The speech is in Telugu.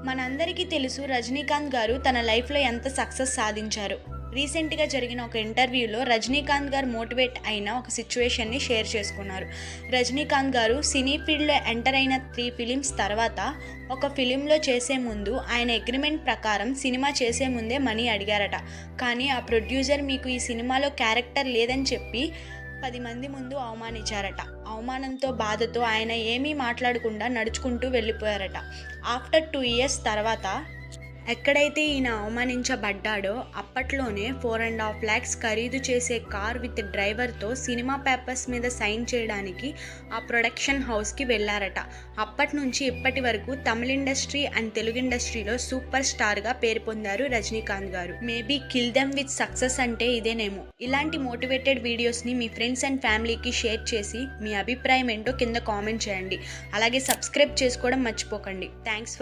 మనందరికీ తెలుసు రజనీకాంత్ గారు తన లైఫ్లో ఎంత సక్సెస్ సాధించారు. రీసెంట్గా జరిగిన ఒక ఇంటర్వ్యూలో రజనీకాంత్ గారు మోటివేట్ అయిన ఒక సిచ్యువేషన్ని షేర్ చేసుకున్నారు. రజనీకాంత్ గారు సినీ ఫీల్డ్లో ఎంటర్ అయిన 3 ఫిలిమ్స్ తర్వాత ఒక ఫిలింలో చేసే ముందు ఆయన అగ్రిమెంట్ ప్రకారం సినిమా చేసే ముందే మనీ అడిగారట. కానీ ఆ ప్రొడ్యూసర్ మీకు ఈ సినిమాలో క్యారెక్టర్ లేదని చెప్పి 10 మంది ముందు అవమానించారట. అవమానంతో బాధతో ఆయన ఏమీ మాట్లాడకుండా నడుచుకుంటూ వెళ్ళిపోయారట. ఆఫ్టర్ 2 ఇయర్స్ తర్వాత ఎక్కడైతే ఈయన అవమానించబడ్డాడో అప్పట్లోనే 4.5 lakhs ఖరీదు చేసే కార్ విత్ డ్రైవర్తో సినిమా పేపర్స్ మీద సైన్ చేయడానికి ఆ ప్రొడక్షన్ హౌస్కి వెళ్ళారట. అప్పటి నుంచి ఇప్పటి వరకు తమిళ ఇండస్ట్రీ అండ్ తెలుగు ఇండస్ట్రీలో సూపర్ స్టార్గా పేరు పొందారు రజనీకాంత్ గారు. Maybe kill them with success అంటే ఇదేనేమో. ఇలాంటి మోటివేటెడ్ వీడియోస్ని మీ ఫ్రెండ్స్ అండ్ ఫ్యామిలీకి షేర్ చేసి మీ అభిప్రాయం ఏంటో కింద కామెంట్ చేయండి. అలాగే సబ్స్క్రైబ్ చేసుకోవడం మర్చిపోకండి. Thanks for